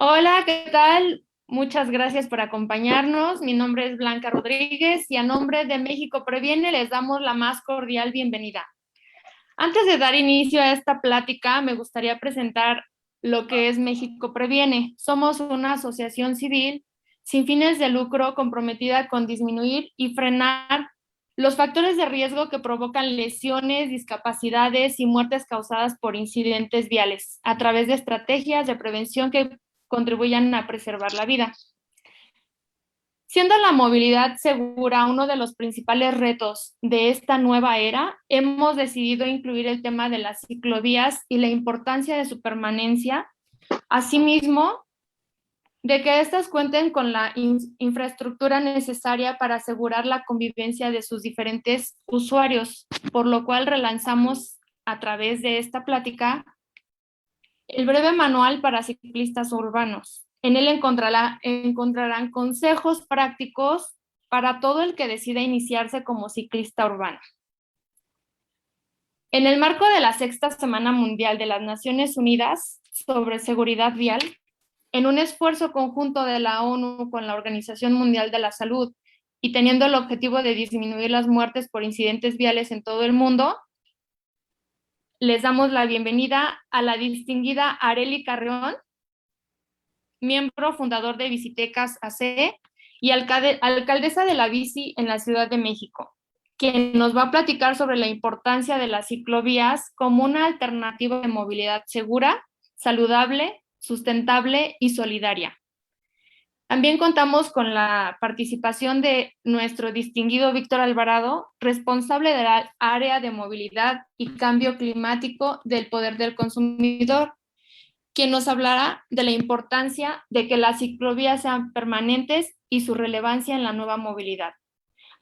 Hola, ¿qué tal? Muchas gracias por acompañarnos. Mi nombre es Blanca Rodríguez y a nombre de México Previene les damos la más cordial bienvenida. Antes de dar inicio a esta plática, me gustaría presentar lo que es México Previene. Somos una asociación civil sin fines de lucro comprometida con disminuir y frenar los factores de riesgo que provocan lesiones, discapacidades y muertes causadas por incidentes viales a través de estrategias de prevención que contribuyan a preservar la vida. Siendo la movilidad segura uno de los principales retos de esta nueva era, hemos decidido incluir el tema de las ciclovías y la importancia de su permanencia, asimismo, de que éstas cuenten con la infraestructura necesaria para asegurar la convivencia de sus diferentes usuarios, por lo cual relanzamos a través de esta plática el breve manual para ciclistas urbanos. En él encontrarán consejos prácticos para todo el que decida iniciarse como ciclista urbano. En el marco de la Sexta Semana Mundial de las Naciones Unidas sobre Seguridad Vial, en un esfuerzo conjunto de la ONU con la Organización Mundial de la Salud y teniendo el objetivo de disminuir las muertes por incidentes viales en todo el mundo, les damos la bienvenida a la distinguida Arely Carrión, miembro fundador de Bicitecas AC y alcaldesa de la bici en la Ciudad de México, quien nos va a platicar sobre la importancia de las ciclovías como una alternativa de movilidad segura, saludable, sustentable y solidaria. También contamos con la participación de nuestro distinguido Víctor Alvarado, responsable de la área de movilidad y cambio climático del Poder del Consumidor, quien nos hablará de la importancia de que las ciclovías sean permanentes y su relevancia en la nueva movilidad.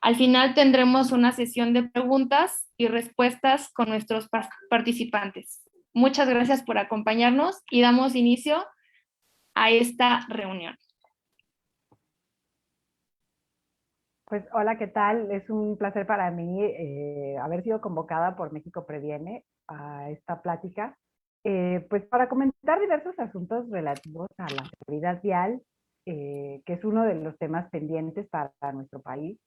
Al final tendremos una sesión de preguntas y respuestas con nuestros participantes. Muchas gracias por acompañarnos y damos inicio a esta reunión. Pues hola, ¿qué tal? Es un placer para mí haber sido convocada por México Previene a esta plática, pues para comentar diversos asuntos relativos a la seguridad vial, que es uno de los temas pendientes para nuestro país.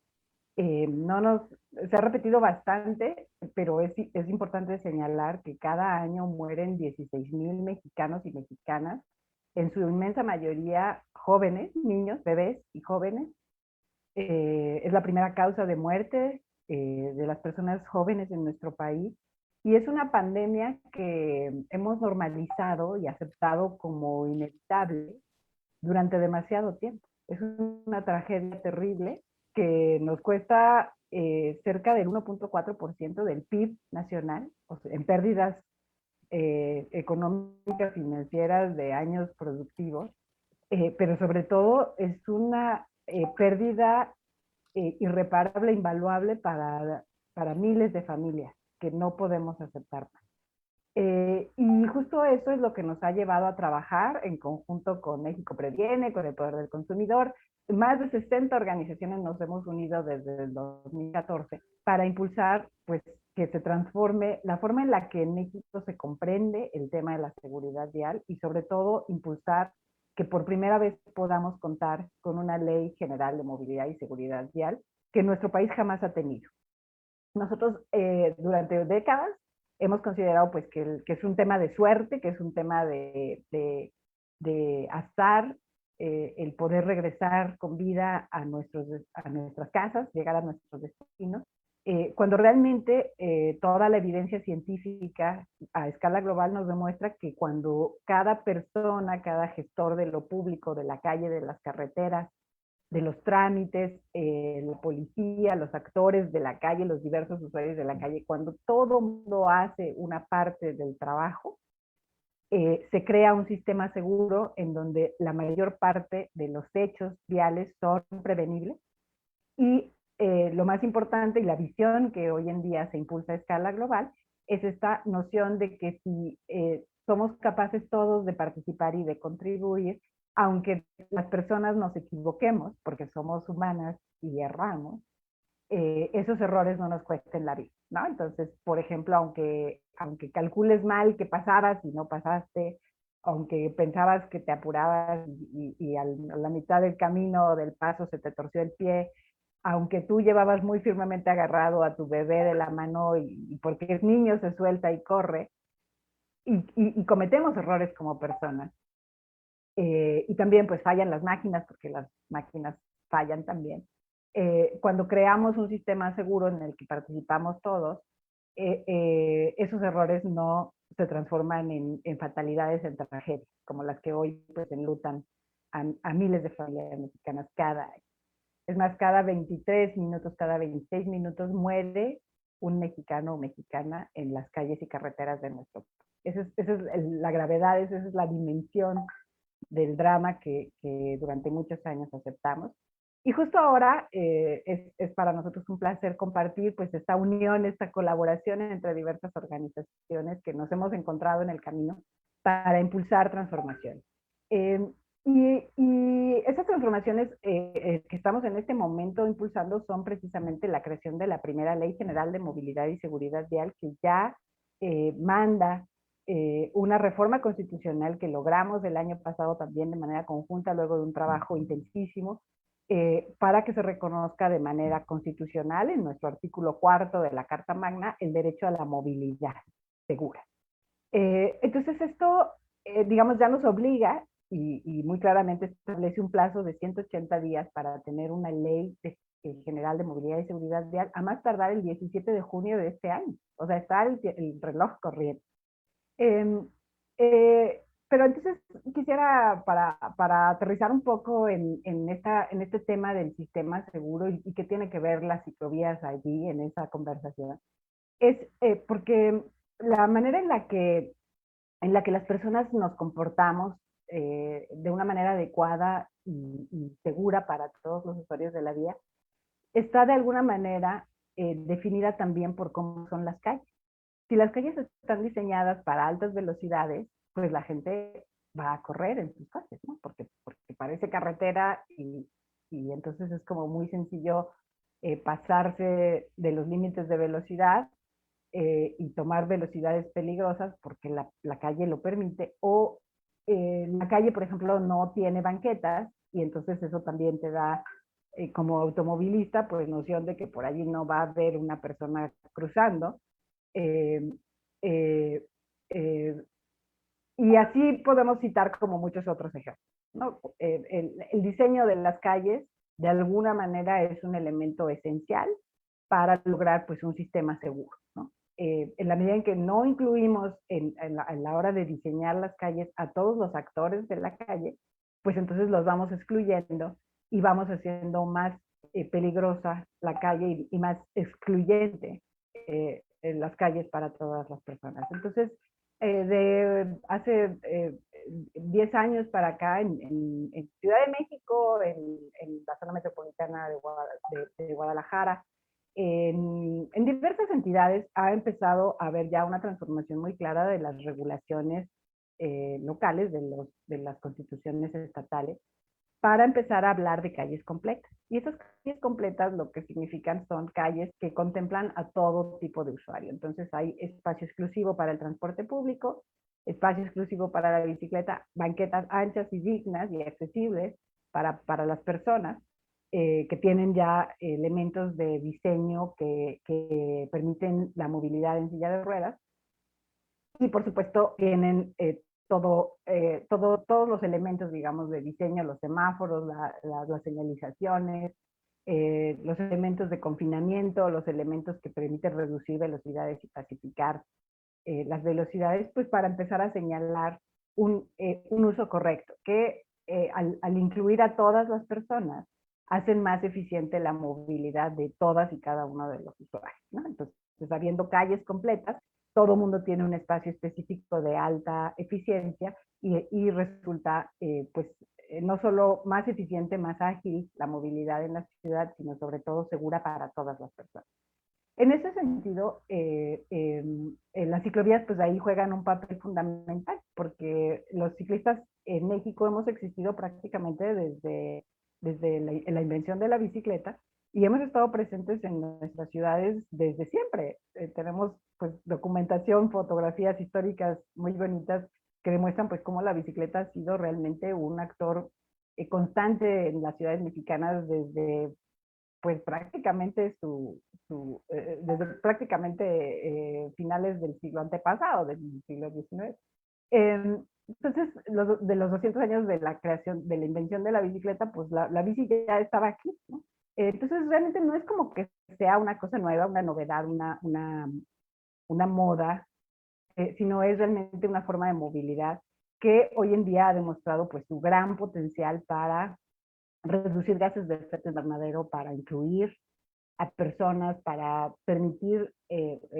No nos, Se ha repetido bastante, pero es importante señalar que cada año mueren 16,000 mexicanos y mexicanas, en su inmensa mayoría jóvenes, niños, bebés y jóvenes. Es la primera causa de muerte de las personas jóvenes en nuestro país y es una pandemia que hemos normalizado y aceptado como inevitable durante demasiado tiempo. Es una tragedia terrible que nos cuesta cerca del 1.4% del PIB nacional, o sea, en pérdidas económicas, financieras de años productivos, pero sobre todo es una pérdida irreparable, invaluable para miles de familias que no podemos aceptar más. Y justo eso es lo que nos ha llevado a trabajar en conjunto con México Previene, con el Poder del Consumidor. Más de 60 organizaciones nos hemos unido desde el 2014 para impulsar pues, que se transforme la forma en la que en México se comprende el tema de la seguridad vial y sobre todo impulsar que por primera vez podamos contar con una ley general de movilidad y seguridad vial que nuestro país jamás ha tenido. Nosotros durante décadas hemos considerado pues que es un tema de suerte, que es un tema de azar, el poder regresar con vida a nuestras casas, llegar a nuestros destinos, cuando realmente toda la evidencia científica a escala global nos demuestra que cuando cada persona, cada gestor de lo público, de la calle, de las carreteras, de los trámites, la policía, los actores de la calle, los diversos usuarios de la calle, cuando todo mundo hace una parte del trabajo, se crea un sistema seguro en donde la mayor parte de los hechos viales son prevenibles y lo más importante y la visión que hoy en día se impulsa a escala global es esta noción de que si somos capaces todos de participar y de contribuir, aunque las personas nos equivoquemos, porque somos humanas y erramos, esos errores no nos cuesten la vida, ¿no? Entonces, por ejemplo, aunque calcules mal que pasabas y no pasaste, aunque pensabas que te apurabas y a la mitad del camino del paso se te torció el pie, aunque tú llevabas muy firmemente agarrado a tu bebé de la mano y porque es niño se suelta y corre, y cometemos errores como personas. Y también pues fallan las máquinas, porque las máquinas fallan también. Cuando creamos un sistema seguro en el que participamos todos, esos errores no se transforman en fatalidades, en tragedias, como las que hoy pues enlutan a miles de familias mexicanas cada año. Es más, cada 23 minutos, cada 26 minutos muere un mexicano o mexicana en las calles y carreteras de nuestro país. Esa es la gravedad, esa es la dimensión del drama que durante muchos años aceptamos. Y justo ahora es para nosotros un placer compartir pues esta unión, esta colaboración entre diversas organizaciones que nos hemos encontrado en el camino para impulsar transformación. Eh, y esas transformaciones que estamos en este momento impulsando son precisamente la creación de la primera Ley General de Movilidad y Seguridad Vial, que ya manda una reforma constitucional que logramos el año pasado también de manera conjunta, luego de un trabajo intensísimo, para que se reconozca de manera constitucional en nuestro artículo 4 de la Carta Magna el derecho a la movilidad segura. Entonces esto, digamos, ya nos obliga y muy claramente establece un plazo de 180 días para tener una ley general de movilidad y seguridad vial a más tardar el 17 de junio de este año. O sea, está el reloj corriendo. Eh, pero entonces quisiera, para aterrizar un poco en este tema del sistema seguro y qué tiene que ver las ciclovías allí en esa conversación, es porque la manera en la que las personas nos comportamos de una manera adecuada y segura para todos los usuarios de la vía está de alguna manera definida también por cómo son las calles. Si las calles están diseñadas para altas velocidades, pues la gente va a correr en sus coches, ¿no? Porque parece carretera y entonces es como muy sencillo pasarse de los límites de velocidad y tomar velocidades peligrosas porque la calle lo permite, o la calle, por ejemplo, no tiene banquetas y entonces eso también te da, como automovilista, pues noción de que por allí no va a haber una persona cruzando. Eh, eh, eh, y así podemos citar como muchos otros ejemplos, ¿no? El diseño de las calles de alguna manera es un elemento esencial para lograr pues un sistema seguro, ¿no? En la medida en que no incluimos en la hora de diseñar las calles a todos los actores de la calle, pues entonces los vamos excluyendo y vamos haciendo más peligrosa la calle y más excluyente en las calles para todas las personas. Entonces, de hace 10 años para acá en Ciudad de México, en la zona metropolitana de Guadalajara, en diversas entidades ha empezado a haber ya una transformación muy clara de las regulaciones locales, de las constituciones estatales, para empezar a hablar de calles completas. Y esas calles completas lo que significan son calles que contemplan a todo tipo de usuario. Entonces hay espacio exclusivo para el transporte público, espacio exclusivo para la bicicleta, banquetas anchas y dignas y accesibles para las personas que tienen ya elementos de diseño que permiten la movilidad en silla de ruedas. Y por supuesto tienen todos los elementos, digamos, de diseño, los semáforos, las señalizaciones, los elementos de confinamiento, los elementos que permiten reducir velocidades y pacificar las velocidades, pues para empezar a señalar un uso correcto, que al incluir a todas las personas, hacen más eficiente la movilidad de todas y cada uno de los usuarios, ¿no? Entonces, habiendo calles completas, todo mundo tiene un espacio específico de alta eficiencia y resulta, pues, no solo más eficiente, más ágil la movilidad en la ciudad, sino sobre todo segura para todas las personas. En ese sentido, las ciclovías pues ahí juegan un papel fundamental, porque los ciclistas en México hemos existido prácticamente desde la invención de la bicicleta y hemos estado presentes en nuestras ciudades desde siempre. Tenemos pues documentación, fotografías históricas muy bonitas que demuestran pues cómo la bicicleta ha sido realmente un actor constante en las ciudades mexicanas desde pues prácticamente desde prácticamente finales del siglo antepasado, del siglo XIX. Entonces, de los 200 años de la creación, de la invención de la bicicleta, pues la bici ya estaba aquí, ¿no? Entonces, realmente no es como que sea una cosa nueva, una novedad, una moda, sino es realmente una forma de movilidad que hoy en día ha demostrado pues su gran potencial para reducir gases de efecto invernadero, para incluir a personas, para permitir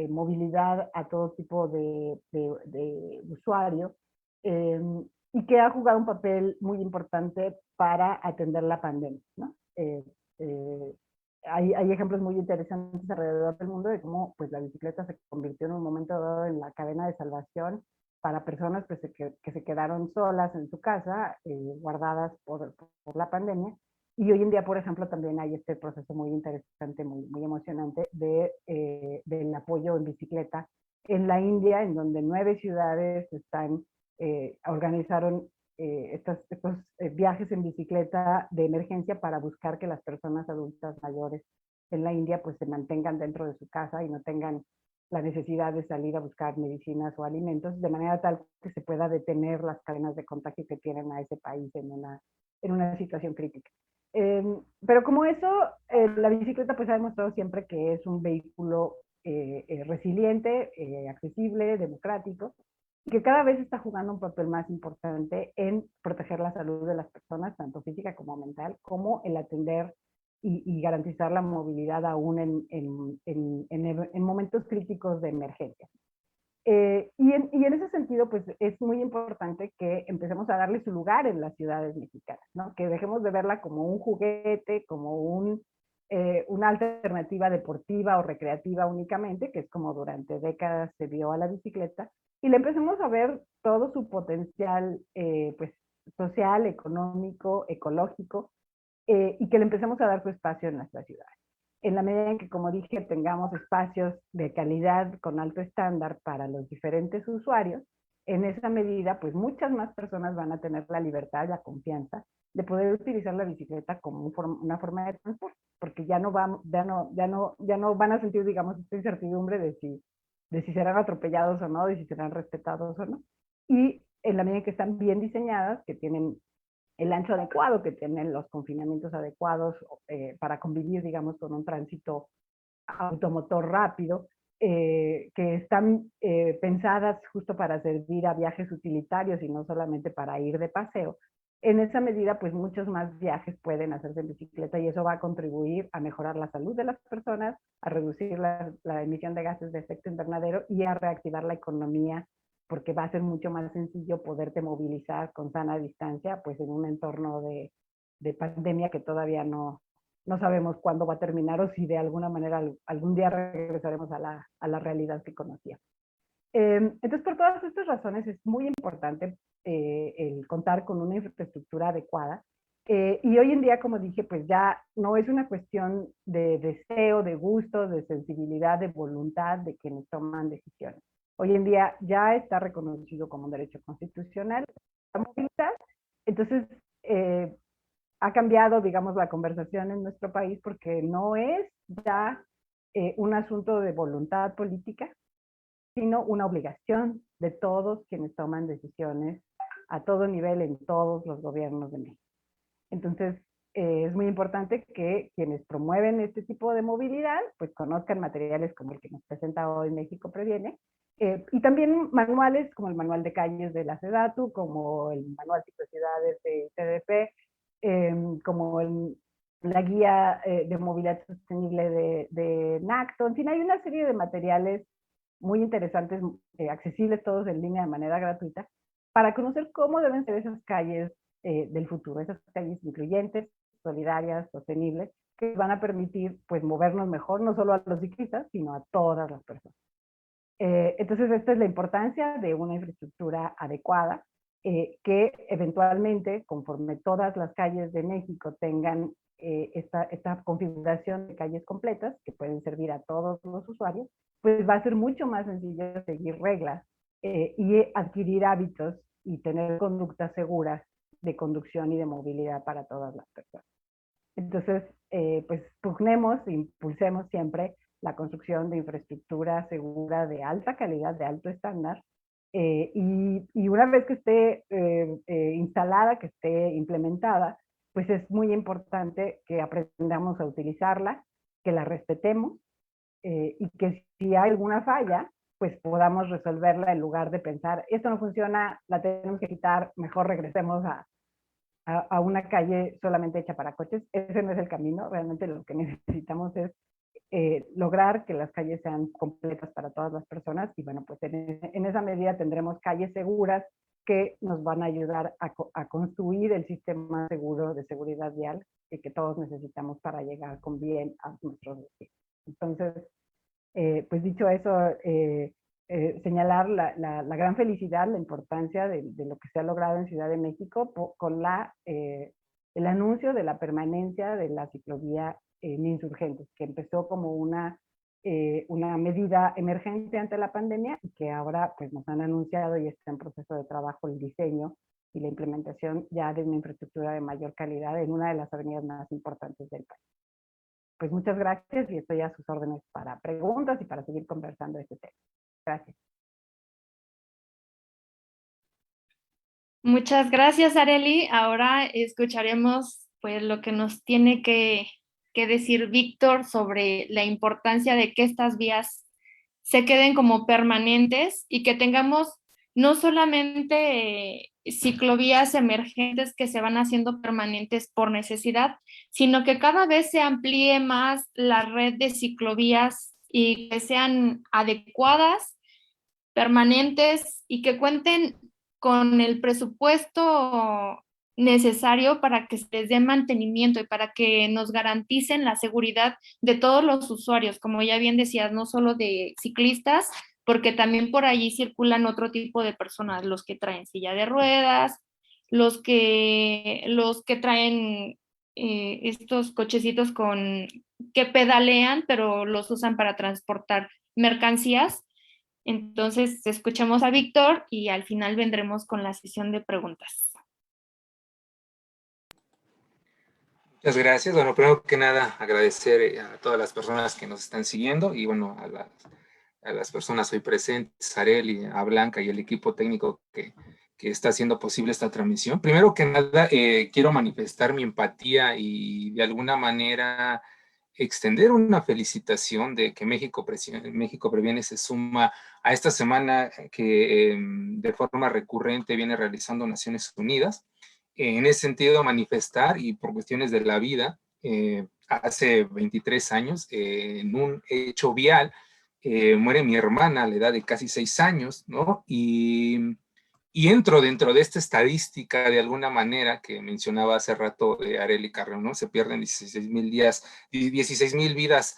movilidad a todo tipo de usuario, eh, y que ha jugado un papel muy importante para atender la pandemia, ¿no? Eh, hay ejemplos muy interesantes alrededor del mundo de cómo pues, la bicicleta se convirtió en un momento dado en la cadena de salvación para personas que se quedaron solas en su casa, guardadas por la pandemia. Y hoy en día, por ejemplo, también hay este proceso muy interesante, muy emocionante del apoyo en bicicleta en la India, en donde 9 ciudades organizaron estos viajes en bicicleta de emergencia para buscar que las personas adultas mayores en la India pues se mantengan dentro de su casa y no tengan la necesidad de salir a buscar medicinas o alimentos, de manera tal que se pueda detener las cadenas de contagio que tienen a ese país en una situación crítica. Eh, pero como eso, la bicicleta pues ha demostrado siempre que es un vehículo resiliente, accesible, democrático, y que cada vez está jugando un papel más importante en proteger la salud de las personas, tanto física como mental, como el atender y garantizar la movilidad aún en momentos críticos de emergencia. Y en ese sentido, pues es muy importante que empecemos a darle su lugar en las ciudades mexicanas, ¿no? Que dejemos de verla como un juguete, como una alternativa deportiva o recreativa únicamente, que es como durante décadas se vio a la bicicleta, y le empecemos a ver todo su potencial pues, social, económico, ecológico, y que le empecemos a dar su espacio en nuestra ciudad. En la medida en que, como dije, tengamos espacios de calidad con alto estándar para los diferentes usuarios, en esa medida, pues muchas más personas van a tener la libertad y la confianza de poder utilizar la bicicleta como una forma de transporte, porque ya no van a sentir, digamos, esta incertidumbre de si serán atropellados o no, de si serán respetados o no. Y en la medida en que están bien diseñadas, que tienen el ancho adecuado, que tienen los confinamientos adecuados para convivir, digamos, con un tránsito automotor rápido, que están pensadas justo para servir a viajes utilitarios y no solamente para ir de paseo. En esa medida, pues muchos más viajes pueden hacerse en bicicleta y eso va a contribuir a mejorar la salud de las personas, a reducir la emisión de gases de efecto invernadero y a reactivar la economía, porque va a ser mucho más sencillo poderte movilizar con sana distancia, pues en un entorno de pandemia que todavía no sabemos cuándo va a terminar o si de alguna manera algún día regresaremos a la realidad que conocíamos. Entonces, por todas estas razones es muy importante el contar con una infraestructura adecuada. Y hoy en día, como dije, pues ya no es una cuestión de deseo, de gusto, de sensibilidad, de voluntad de quienes toman decisiones. Hoy en día ya está reconocido como un derecho constitucional la movilidad. Entonces, ha cambiado, digamos, la conversación en nuestro país porque no es ya un asunto de voluntad política, sino una obligación de todos quienes toman decisiones a todo nivel en todos los gobiernos de México. Entonces, es muy importante que quienes promueven este tipo de movilidad, pues conozcan materiales como el que nos presenta hoy México Previene, y también manuales como el manual de calles de la SEDATU, como el manual de ciudades de ITDP, como la guía de movilidad sostenible de NACTO. En fin, hay una serie de materiales muy interesantes, accesibles todos en línea de manera gratuita, para conocer cómo deben ser esas calles del futuro, esas calles incluyentes, solidarias, sostenibles, que van a permitir pues movernos mejor, no solo a los ciclistas, sino a todas las personas. Entonces, esta es la importancia de una infraestructura adecuada, que eventualmente, conforme todas las calles de México tengan esta configuración de calles completas, que pueden servir a todos los usuarios, pues va a ser mucho más sencillo seguir reglas y adquirir hábitos y tener conductas seguras de conducción y de movilidad para todas las personas. Entonces, pues pugnemos, impulsemos siempre la construcción de infraestructura segura de alta calidad, de alto estándar, y una vez que esté instalada, que esté implementada, pues es muy importante que aprendamos a utilizarla, que la respetemos, y que si hay alguna falla, pues podamos resolverla en lugar de pensar, esto no funciona, la tenemos que quitar, mejor regresemos a una calle solamente hecha para coches. Ese no es el camino. Realmente lo que necesitamos es lograr que las calles sean completas para todas las personas, y bueno, pues en esa medida tendremos calles seguras que nos van a ayudar a construir el sistema seguro de seguridad vial que todos necesitamos para llegar con bien a nuestros destinos. Entonces, pues dicho eso, señalar la gran felicidad, la importancia de lo que se ha logrado en Ciudad de México con el anuncio de la permanencia de la ciclovía en Insurgentes, que empezó como una medida emergente ante la pandemia y que ahora pues nos han anunciado y está en proceso de trabajo el diseño y la implementación ya de una infraestructura de mayor calidad en una de las avenidas más importantes del país. Pues muchas gracias y estoy a sus órdenes para preguntas y para seguir conversando de este tema. Gracias. Muchas gracias, Arely. Ahora escucharemos pues lo que nos tiene que decir Víctor sobre la importancia de que estas vías se queden como permanentes y que tengamos no solamente ciclovías emergentes que se van haciendo permanentes por necesidad, sino que cada vez se amplíe más la red de ciclovías y que sean adecuadas, permanentes y que cuenten con el presupuesto necesario para que se les dé mantenimiento y para que nos garanticen la seguridad de todos los usuarios, como ya bien decías, no solo de ciclistas, porque también por allí circulan otro tipo de personas, los que traen silla de ruedas, los que traen estos cochecitos que pedalean, pero los usan para transportar mercancías. Entonces, escuchemos a Víctor y al final vendremos con la sesión de preguntas. Muchas gracias. Bueno, primero que nada, agradecer a todas las personas que nos están siguiendo y bueno, a las personas hoy presentes, a Arely, a Blanca y el equipo técnico que está haciendo posible esta transmisión. Primero que nada, quiero manifestar mi empatía y de alguna manera extender una felicitación de que México Previene se suma a esta semana que de forma recurrente viene realizando Naciones Unidas. En ese sentido, manifestar y por cuestiones de la vida, hace 23 años, en un hecho vial, muere mi hermana a la edad de casi 6 años, ¿no? Y entro dentro de esta estadística de alguna manera que mencionaba hace rato de Arely Carreón, ¿no? Se pierden 16,000 vidas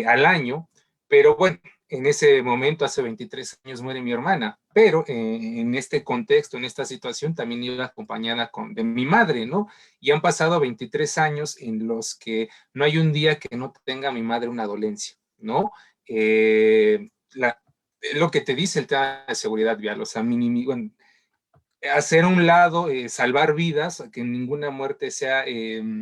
al año, pero bueno, en ese momento, hace 23 años, muere mi hermana, pero en este contexto, en esta situación, también iba acompañada de mi madre, ¿no? Y han pasado 23 años en los que no hay un día que no tenga mi madre una dolencia, ¿no? Lo que te dice el tema de seguridad vial, o sea, bueno, hacer a un lado, salvar vidas, que ninguna muerte sea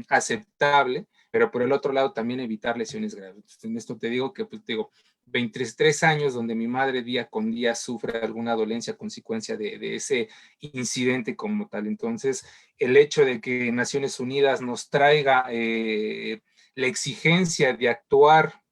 aceptable, pero por el otro lado también evitar lesiones graves. En esto te digo que, pues, te digo, 23 años donde mi madre día con día sufre alguna dolencia a consecuencia de ese incidente como tal. Entonces, el hecho de que Naciones Unidas nos traiga la exigencia de actuar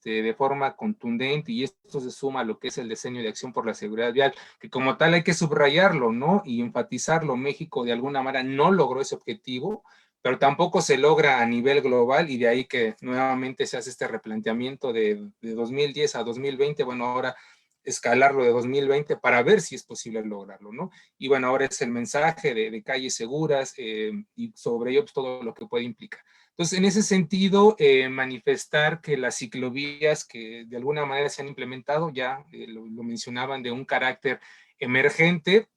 de forma contundente, y esto se suma a lo que es el diseño de acción por la seguridad vial, que como tal hay que subrayarlo, ¿no? Y enfatizarlo. México de alguna manera no logró ese objetivo, pero tampoco se logra a nivel global, y de ahí que nuevamente se hace este replanteamiento de 2010 a 2020, bueno, ahora escalarlo de 2020 para ver si es posible lograrlo, ¿no? Y bueno, ahora es el mensaje de calles seguras y sobre ello pues, todo lo que puede implicar. Entonces, en ese sentido, manifestar que las ciclovías que de alguna manera se han implementado, ya lo mencionaban, de un carácter emergente.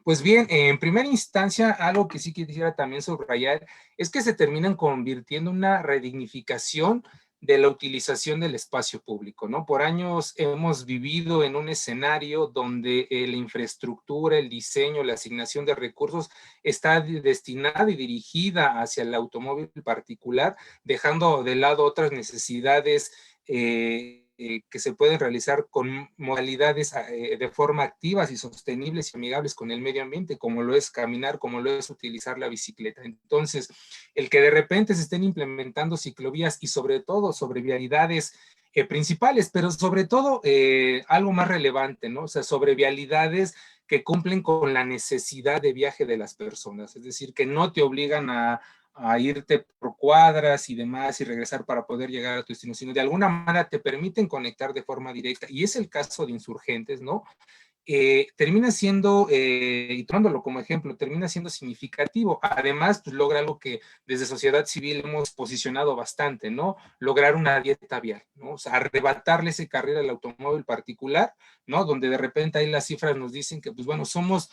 Pues bien, en primera instancia, algo que sí quisiera también subrayar es que se terminan convirtiendo en una redignificación de la utilización del espacio público, ¿no? Por años hemos vivido en un escenario donde la infraestructura, el diseño, la asignación de recursos está destinada y dirigida hacia el automóvil particular, dejando de lado otras necesidades que se pueden realizar con modalidades de forma activas y sostenibles y amigables con el medio ambiente, como lo es caminar, como lo es utilizar la bicicleta. Entonces, el que de repente se estén implementando ciclovías y sobre todo sobre vialidades principales, pero sobre todo algo más relevante, ¿no? O sea, sobre vialidades que cumplen con la necesidad de viaje de las personas, es decir, que no te obligan a irte por cuadras y demás y regresar para poder llegar a tu destino, sino de alguna manera te permiten conectar de forma directa. Y es el caso de Insurgentes, ¿no? Termina siendo, y tomándolo como ejemplo, termina siendo significativo. Además, pues logra algo que desde sociedad civil hemos posicionado bastante, ¿no? Lograr una dieta vial, ¿no? O sea, arrebatarle ese carril al automóvil particular, ¿no? Donde de repente ahí las cifras nos dicen que, pues bueno, somos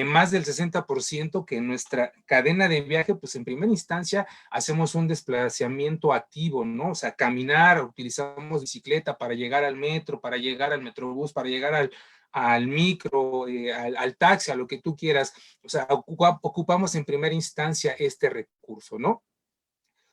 más del 60% que en nuestra cadena de viaje, pues en primera instancia hacemos un desplazamiento activo, ¿no? O sea, caminar, utilizamos bicicleta para llegar al metro, para llegar al metrobús, para llegar al micro, al taxi, a lo que tú quieras. O sea, ocupamos en primera instancia este recurso, ¿no?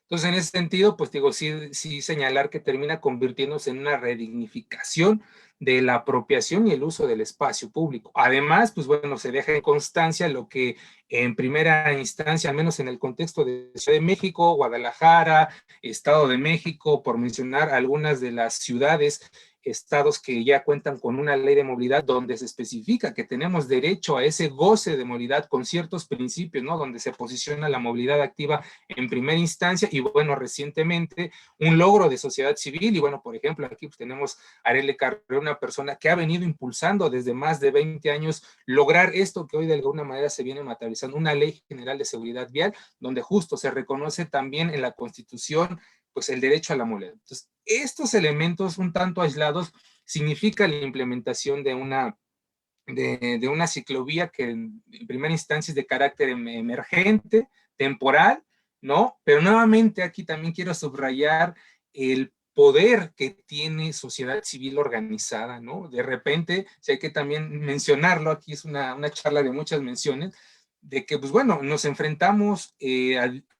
Entonces, en ese sentido, pues digo, sí señalar que termina convirtiéndose en una redignificación de la apropiación y el uso del espacio público. Además, pues bueno, se deja en constancia lo que en primera instancia, al menos en el contexto de Ciudad de México, Guadalajara, Estado de México, por mencionar algunas de las ciudades, estados que ya cuentan con una ley de movilidad donde se especifica que tenemos derecho a ese goce de movilidad con ciertos principios, ¿no? Donde se posiciona la movilidad activa en primera instancia y bueno, recientemente un logro de sociedad civil y bueno, por ejemplo, aquí pues, tenemos a Arely Carrera, una persona que ha venido impulsando desde más de 20 años lograr esto que hoy de alguna manera se viene materializando, una ley general de seguridad vial, donde justo se reconoce también en la Constitución pues el derecho a la movilidad. Entonces, estos elementos un tanto aislados significa la implementación de una ciclovía que en primera instancia es de carácter emergente, temporal, ¿no? Pero nuevamente aquí también quiero subrayar el poder que tiene sociedad civil organizada, ¿no? De repente, si hay que también mencionarlo, aquí es una charla de muchas menciones, de que, pues bueno, nos enfrentamos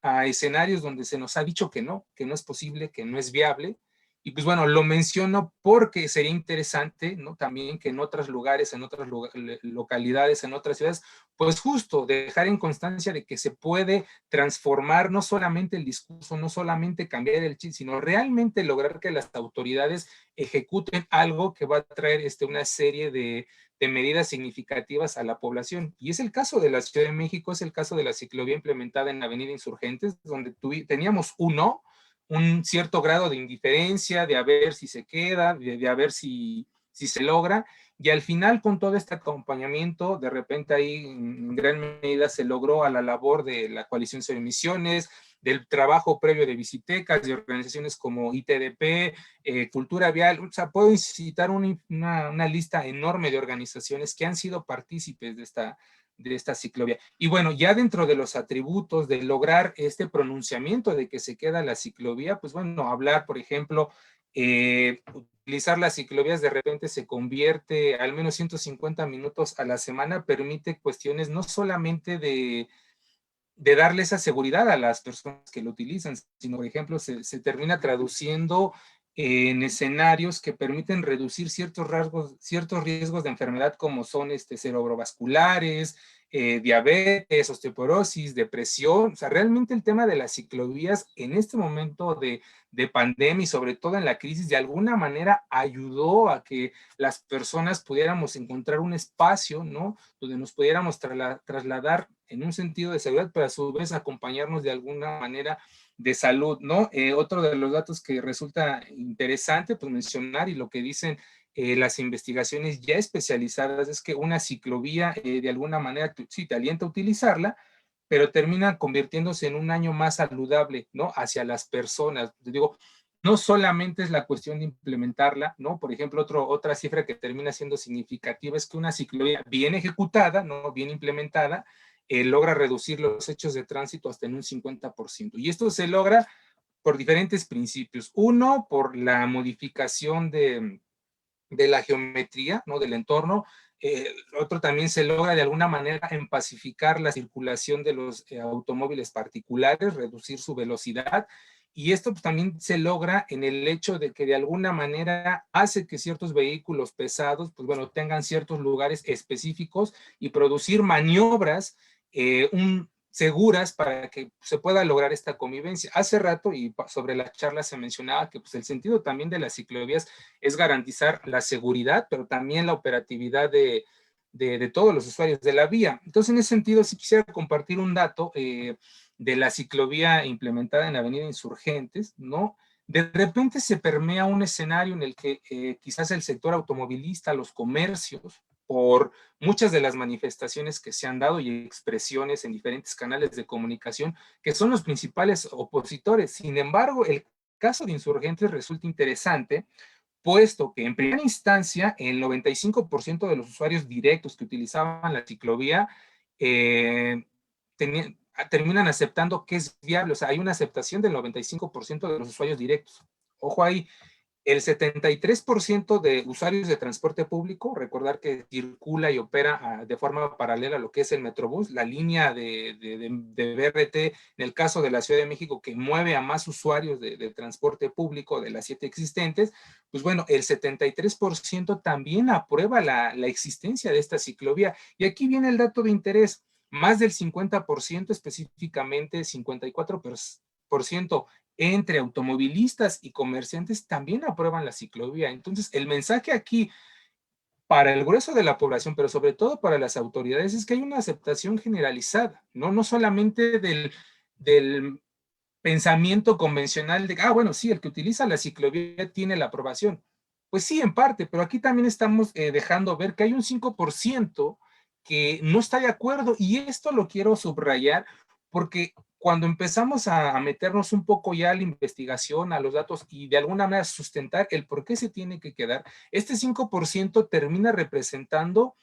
a escenarios donde se nos ha dicho que no es posible, que no es viable, y pues bueno, lo menciono porque sería interesante, ¿no? También que en otros lugares, en otras localidades, en otras ciudades, pues justo dejar en constancia de que se puede transformar no solamente el discurso, no solamente cambiar el chip, sino realmente lograr que las autoridades ejecuten algo que va a traer una serie de medidas significativas a la población. Y es el caso de la Ciudad de México, es el caso de la ciclovía implementada en la Avenida Insurgentes, donde teníamos un cierto grado de indiferencia, de a ver si se queda, de a ver si se logra, y al final con todo este acompañamiento, de repente ahí en gran medida se logró a la labor de la Coalición Cero Emisiones, del trabajo previo de Visitecas, de organizaciones como ITDP, Cultura Vial, o sea, puedo citar una lista enorme de organizaciones que han sido partícipes de esta ciclovía. Y bueno, ya dentro de los atributos de lograr este pronunciamiento de que se queda la ciclovía, pues bueno, hablar, por ejemplo, utilizar las ciclovías de repente se convierte al menos 150 minutos a la semana, permite cuestiones no solamente de darle esa seguridad a las personas que lo utilizan, sino, por ejemplo, se termina traduciendo en escenarios que permiten reducir ciertos riesgos de enfermedad como son cerebrovasculares, diabetes, osteoporosis, depresión. O sea, realmente el tema de las ciclovías en este momento de pandemia y sobre todo en la crisis, de alguna manera ayudó a que las personas pudiéramos encontrar un espacio, ¿no? Donde nos pudiéramos trasladar en un sentido de seguridad, pero a su vez acompañarnos de alguna manera de salud, ¿no? Otro de los datos que resulta interesante pues mencionar y lo que dicen las investigaciones ya especializadas es que una ciclovía de alguna manera sí te alienta a utilizarla, pero termina convirtiéndose en un año más saludable, ¿no? Hacia las personas. Te digo, no solamente es la cuestión de implementarla, ¿no? Por ejemplo, otra cifra que termina siendo significativa es que una ciclovía bien ejecutada, ¿no? Bien implementada, logra reducir los hechos de tránsito hasta en un 50%. Y esto se logra por diferentes principios. Uno, por la modificación de la geometría, ¿no? Del entorno. Otro, también se logra de alguna manera en pacificar la circulación de los automóviles particulares, reducir su velocidad. Y esto pues, también se logra en el hecho de que de alguna manera hace que ciertos vehículos pesados, pues bueno, tengan ciertos lugares específicos y producir maniobras seguras para que se pueda lograr esta convivencia. Hace rato y sobre la charla se mencionaba que pues, el sentido también de las ciclovías es garantizar la seguridad, pero también la operatividad de todos los usuarios de la vía. Entonces, en ese sentido, sí quisiera compartir un dato de la ciclovía implementada en la Avenida Insurgentes, ¿no? De repente se permea un escenario en el que quizás el sector automovilista, los comercios, por muchas de las manifestaciones que se han dado y expresiones en diferentes canales de comunicación, que son los principales opositores. Sin embargo, el caso de Insurgentes resulta interesante, puesto que en primera instancia el 95% de los usuarios directos que utilizaban la ciclovía eh, terminan aceptando que es viable, o sea, hay una aceptación del 95% de los usuarios directos. Ojo ahí, el 73% de usuarios de transporte público, recordar que circula y opera de forma paralela a lo que es el Metrobús, la línea de BRT, en el caso de la Ciudad de México, que mueve a más usuarios de transporte público de las 7 existentes, pues bueno, el 73% también aprueba la existencia de esta ciclovía. Y aquí viene el dato de interés, más del 50%, específicamente 54% entre automovilistas y comerciantes también aprueban la ciclovía. Entonces, el mensaje aquí para el grueso de la población, pero sobre todo para las autoridades, es que hay una aceptación generalizada, ¿no? No solamente del pensamiento convencional de, bueno, sí, el que utiliza la ciclovía tiene la aprobación. Pues sí, en parte, pero aquí también estamos dejando ver que hay un 5% que no está de acuerdo, y esto lo quiero subrayar porque cuando empezamos a meternos un poco ya a la investigación, a los datos y de alguna manera sustentar el por qué se tiene que quedar, este 5% termina representando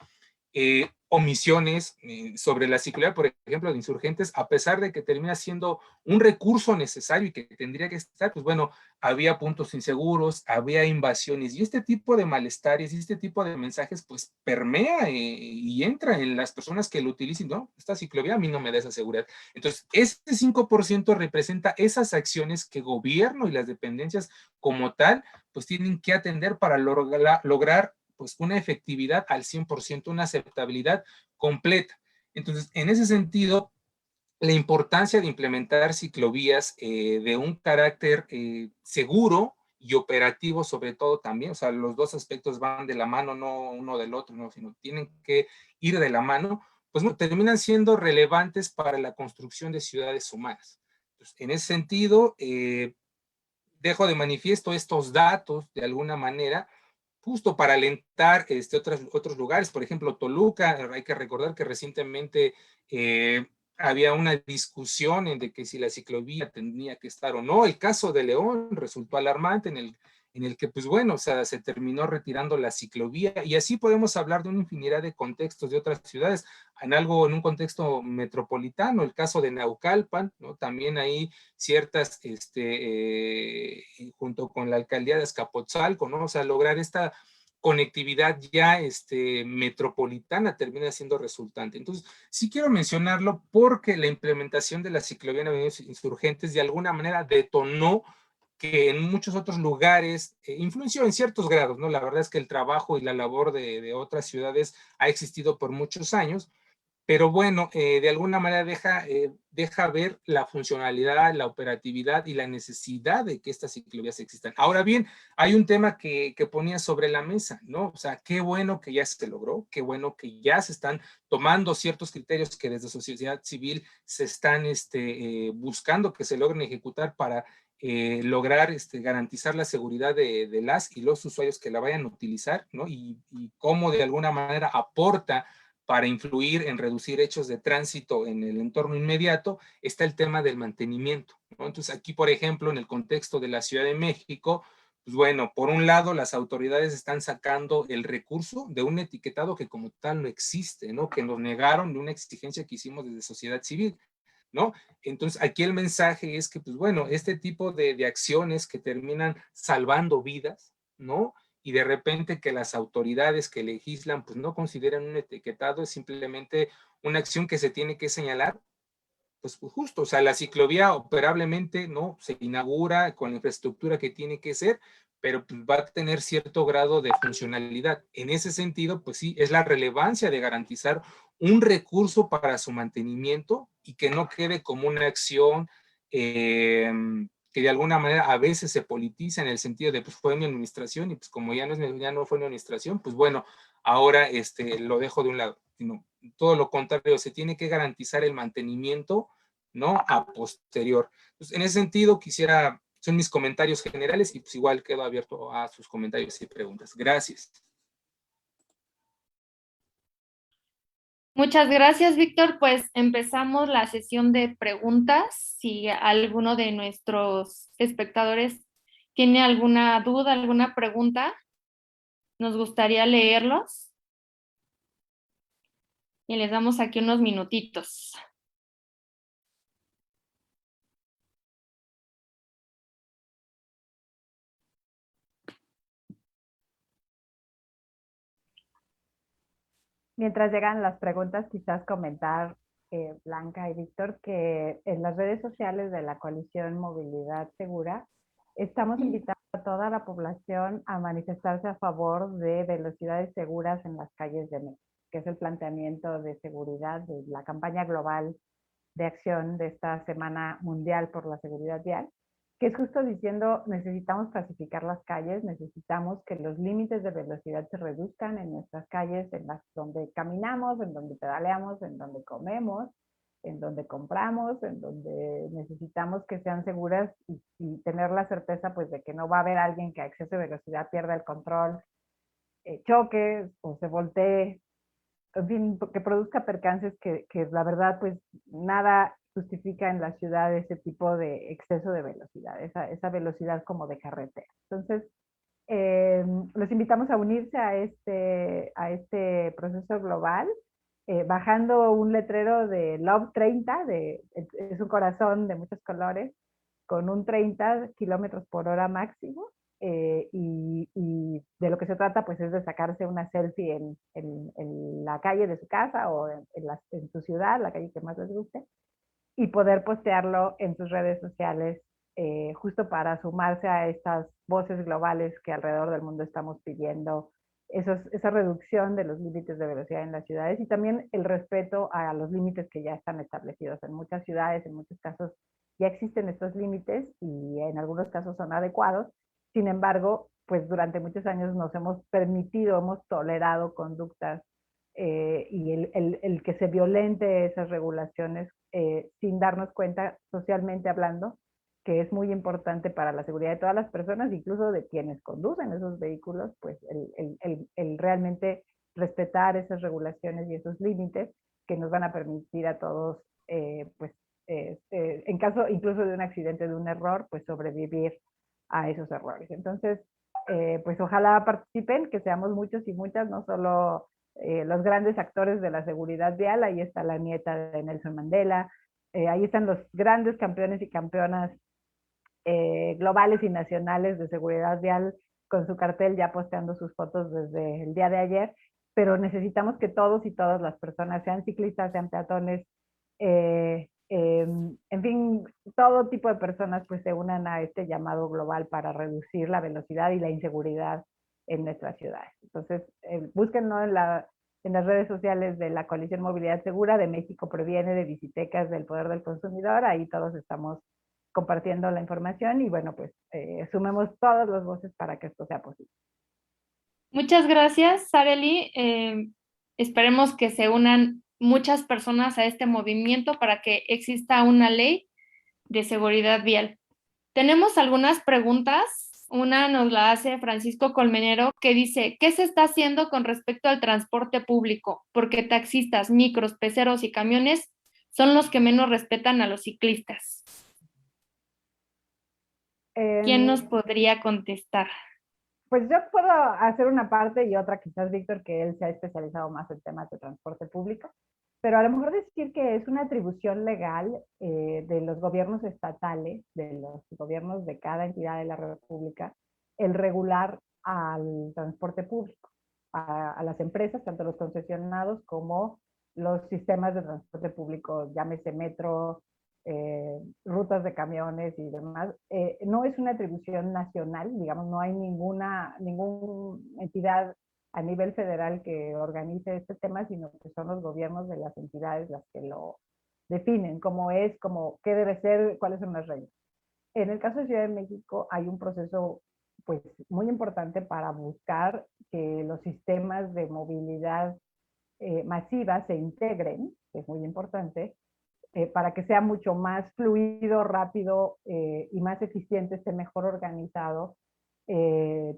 omisiones sobre la ciclovía, por ejemplo, de Insurgentes, a pesar de que termina siendo un recurso necesario y que tendría que estar, pues bueno, había puntos inseguros, había invasiones, y este tipo de malestares y este tipo de mensajes, pues permea y entra en las personas que lo utilicen, no, esta ciclovía a mí no me da esa seguridad. Entonces, este 5% representa esas acciones que gobierno y las dependencias como tal, pues tienen que atender para lograr pues una efectividad al 100%, una aceptabilidad completa. Entonces, en ese sentido, la importancia de implementar ciclovías de un carácter seguro y operativo sobre todo también, o sea, los dos aspectos van de la mano, no uno del otro, ¿no? Sino tienen que ir de la mano, pues terminan siendo relevantes para la construcción de ciudades humanas. Entonces, en ese sentido, dejo de manifiesto estos datos de alguna manera, justo para alentar otros lugares, por ejemplo, Toluca. Hay que recordar que recientemente había una discusión de que si la ciclovía tenía que estar o no. El caso de León resultó alarmante en el que, pues bueno, o sea, se terminó retirando la ciclovía, y así podemos hablar de una infinidad de contextos de otras ciudades, en un contexto metropolitano, el caso de Naucalpan, ¿no? También ahí ciertas, junto con la alcaldía de Azcapotzalco, ¿no? O sea, lograr esta conectividad ya metropolitana termina siendo resultante. Entonces, sí quiero mencionarlo porque la implementación de la ciclovía en Avenidas Insurgentes de alguna manera detonó que en muchos otros lugares influenció en ciertos grados, ¿no? La verdad es que el trabajo y la labor de otras ciudades ha existido por muchos años, pero bueno, de alguna manera deja ver la funcionalidad, la operatividad y la necesidad de que estas ciclovías existan. Ahora bien, hay un tema que ponía sobre la mesa, ¿no? O sea, qué bueno que ya se logró, qué bueno que ya se están tomando ciertos criterios que desde sociedad civil se están buscando que se logren ejecutar para lograr garantizar la seguridad de las y los usuarios que la vayan a utilizar, ¿no? Y cómo de alguna manera aporta para influir en reducir hechos de tránsito en el entorno inmediato, está el tema del mantenimiento, ¿no? Entonces, aquí, por ejemplo, en el contexto de la Ciudad de México, pues bueno, por un lado, las autoridades están sacando el recurso de un etiquetado que como tal no existe, ¿no? Que nos negaron de una exigencia que hicimos desde sociedad civil. ¿no? Entonces, aquí el mensaje es que, pues bueno, este tipo de acciones que terminan salvando vidas, ¿no? Y de repente que las autoridades que legislan, pues no consideran un etiquetado, es simplemente una acción que se tiene que señalar, pues justo, o sea, la ciclovía operablemente, ¿no? Se inaugura con la infraestructura que tiene que ser, pero pues, va a tener cierto grado de funcionalidad. En ese sentido, pues sí, es la relevancia de garantizar un recurso para su mantenimiento y que no quede como una acción que de alguna manera a veces se politiza en el sentido de, pues fue mi administración y pues como ya no fue mi administración, pues bueno, ahora lo dejo de un lado. Sino, todo lo contrario, se tiene que garantizar el mantenimiento, ¿no? A posterior. Entonces, en ese sentido, son mis comentarios generales y pues igual quedo abierto a sus comentarios y preguntas. Gracias. Muchas gracias, Víctor. Pues empezamos la sesión de preguntas. Si alguno de nuestros espectadores tiene alguna duda, alguna pregunta, nos gustaría leerlos y les damos aquí unos minutitos. Mientras llegan las preguntas, quizás comentar, Blanca y Víctor, que en las redes sociales de la coalición Movilidad Segura estamos invitando a toda la población a manifestarse a favor de velocidades seguras en las calles de México, que es el planteamiento de seguridad de la campaña global de acción de esta Semana Mundial por la Seguridad Vial, que es justo diciendo, necesitamos pacificar las calles, necesitamos que los límites de velocidad se reduzcan en nuestras calles, en las donde caminamos, en donde pedaleamos, en donde comemos, en donde compramos, en donde necesitamos que sean seguras y tener la certeza pues de que no va a haber alguien que a exceso de velocidad pierda el control, choque o se voltee, en fin, que produzca percances que la verdad pues nada justifica en la ciudad ese tipo de exceso de velocidad, esa velocidad como de carretera. Entonces, los invitamos a unirse a este proceso global, bajando un letrero de Love 30, es un corazón de muchos colores, con un 30 kilómetros por hora máximo, y de lo que se trata pues es de sacarse una selfie en la calle de su casa o en su ciudad, la calle que más les guste, y poder postearlo en sus redes sociales, justo para sumarse a estas voces globales que alrededor del mundo estamos pidiendo, esa reducción de los límites de velocidad en las ciudades y también el respeto a los límites que ya están establecidos. En muchas ciudades, en muchos casos, ya existen estos límites y en algunos casos son adecuados. Sin embargo, pues durante muchos años nos hemos permitido, hemos tolerado conductas, y el que se violente esas regulaciones, sin darnos cuenta, socialmente hablando, que es muy importante para la seguridad de todas las personas, incluso de quienes conducen esos vehículos, pues el realmente respetar esas regulaciones y esos límites que nos van a permitir a todos, pues, en caso incluso de un accidente, de un error, pues sobrevivir a esos errores. Entonces, pues ojalá participen, que seamos muchos y muchas, no solo los grandes actores de la seguridad vial. Ahí está la nieta de Nelson Mandela, ahí están los grandes campeones y campeonas globales y nacionales de seguridad vial con su cartel ya posteando sus fotos desde el día de ayer, pero necesitamos que todos y todas las personas, sean ciclistas, sean peatones, en fin, todo tipo de personas pues se unan a este llamado global para reducir la velocidad y la inseguridad en nuestras ciudades. Entonces, búsquenlo en las redes sociales de la Coalición Movilidad Segura, de México Previene, de Visitecas, del Poder del Consumidor. Ahí todos estamos compartiendo la información y bueno, pues sumemos todas las voces para que esto sea posible. Muchas gracias, Sareli. Esperemos que se unan muchas personas a este movimiento para que exista una ley de seguridad vial. Tenemos algunas preguntas. Una nos la hace Francisco Colmenero, que dice, ¿qué se está haciendo con respecto al transporte público? Porque taxistas, micros, peceros y camiones son los que menos respetan a los ciclistas. ¿Quién nos podría contestar? Pues yo puedo hacer una parte y otra quizás Víctor, que él se ha especializado más en temas de transporte público. pero a lo mejor decir que es una atribución legal de los gobiernos estatales, de los gobiernos de cada entidad de la República, el regular al transporte público, a las empresas, tanto los concesionados como los sistemas de transporte público, llámese metro, rutas de camiones y demás. No es una atribución nacional, digamos, no hay ninguna entidad a nivel federal que organice este tema, sino que son los gobiernos de las entidades las que lo definen, cómo es, cómo, qué debe ser, cuáles son las reglas. En el caso de Ciudad de México hay un proceso pues muy importante para buscar que los sistemas de movilidad masiva se integren, que es muy importante, para que sea mucho más fluido, rápido y más eficiente, esté mejor organizado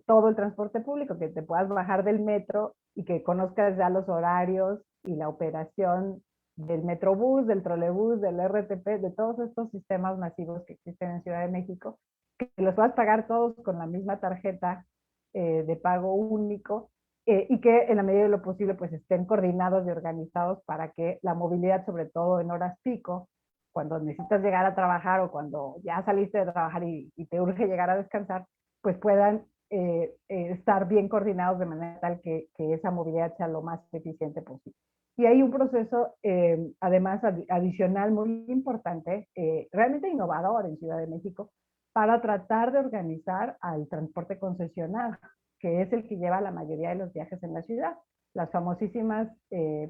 todo el transporte público, que te puedas bajar del metro y que conozcas ya los horarios y la operación del Metrobús, del trolebús, del RTP, de todos estos sistemas masivos que existen en Ciudad de México, que los vas a pagar todos con la misma tarjeta de pago único y que en la medida de lo posible pues estén coordinados y organizados para que la movilidad, sobre todo en horas pico, cuando necesitas llegar a trabajar o cuando ya saliste de trabajar y te urge llegar a descansar, pues puedan estar bien coordinados de manera tal que esa movilidad sea lo más eficiente posible. Y hay un proceso, además, adicional muy importante, realmente innovador en Ciudad de México, para tratar de organizar al transporte concesionado, que es el que lleva la mayoría de los viajes en la ciudad. Las famosísimas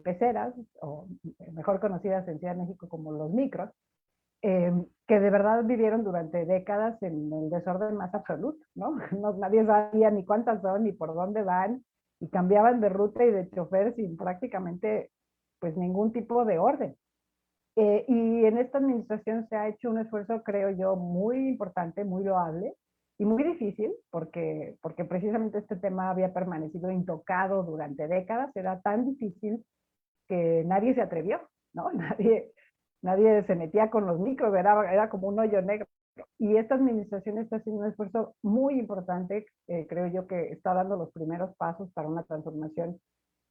peceras, o mejor conocidas en Ciudad de México como los micros, que de verdad vivieron durante décadas en el desorden más absoluto, ¿no? Nadie sabía ni cuántas son, ni por dónde van, y cambiaban de ruta y de chofer sin prácticamente pues ningún tipo de orden. Y en esta administración se ha hecho un esfuerzo, creo yo, muy importante, muy loable y muy difícil, porque precisamente este tema había permanecido intocado durante décadas, era tan difícil que nadie se atrevió, ¿no? Nadie se metía con los micros, era como un hoyo negro. Y esta administración está haciendo un esfuerzo muy importante, creo yo que está dando los primeros pasos para una transformación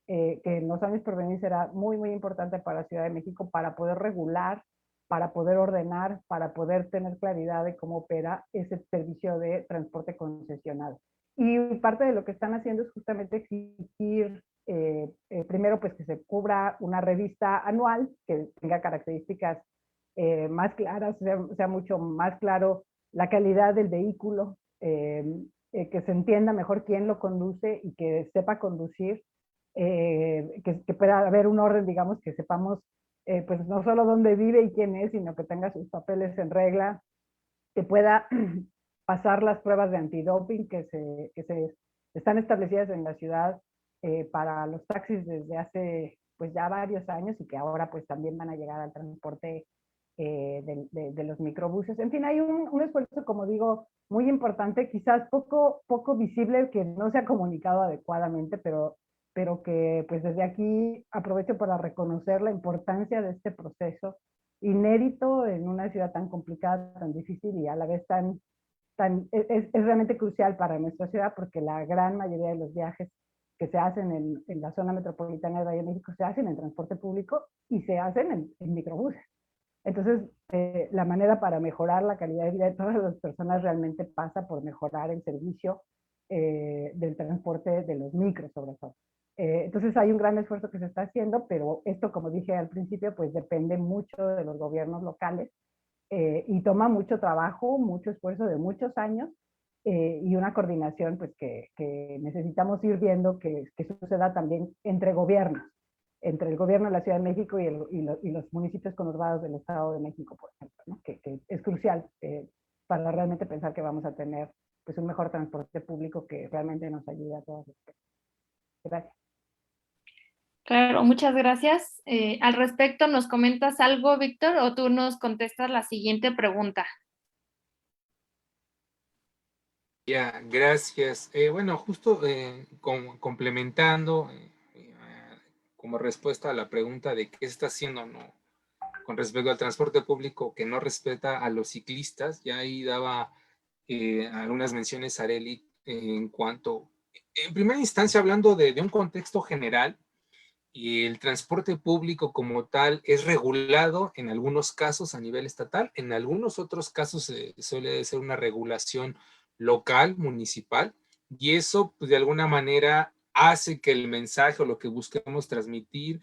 que en los años por venir será muy, muy importante para Ciudad de México para poder regular, para poder ordenar, para poder tener claridad de cómo opera ese servicio de transporte concesionado. Y parte de lo que están haciendo es justamente exigir, primero, pues que se cubra una revista anual que tenga características más claras, sea mucho más claro la calidad del vehículo, que se entienda mejor quién lo conduce y que sepa conducir, que pueda haber un orden, digamos, que sepamos pues no solo dónde vive y quién es, sino que tenga sus papeles en regla, que pueda pasar las pruebas de antidoping que se están establecidas en la ciudad para los taxis desde hace pues ya varios años y que ahora pues también van a llegar al transporte de los microbuses. En fin, hay un esfuerzo, como digo, muy importante, quizás poco visible, que no se ha comunicado adecuadamente, pero que pues desde aquí aprovecho para reconocer la importancia de este proceso inédito en una ciudad tan complicada, tan difícil y a la vez es realmente crucial para nuestra ciudad porque la gran mayoría de los viajes que se hacen en la zona metropolitana de Valle de México se hacen en transporte público y se hacen en microbuses. Entonces, la manera para mejorar la calidad de vida de todas las personas realmente pasa por mejorar el servicio del transporte de los micros, sobre todo. Entonces, hay un gran esfuerzo que se está haciendo, pero esto, como dije al principio, pues depende mucho de los gobiernos locales y toma mucho trabajo, mucho esfuerzo de muchos años y una coordinación pues que necesitamos ir viendo que suceda también entre gobiernos, entre el gobierno de la Ciudad de México y los municipios conurbados del Estado de México, por ejemplo, ¿no? que es crucial para realmente pensar que vamos a tener pues un mejor transporte público que realmente nos ayude a todos. Gracias. Claro, muchas gracias. Al respecto, ¿nos comentas algo, Víctor, o tú nos contestas la siguiente pregunta? Ya, gracias. Bueno, justo complementando como respuesta a la pregunta de qué se está haciendo, ¿no? Con respecto al transporte público que no respeta a los ciclistas, ya ahí daba algunas menciones Arely en cuanto, en primera instancia, hablando de un contexto general, y el transporte público como tal es regulado en algunos casos a nivel estatal, en algunos otros casos suele ser una regulación local, municipal, y eso pues, de alguna manera hace que el mensaje o lo que busquemos transmitir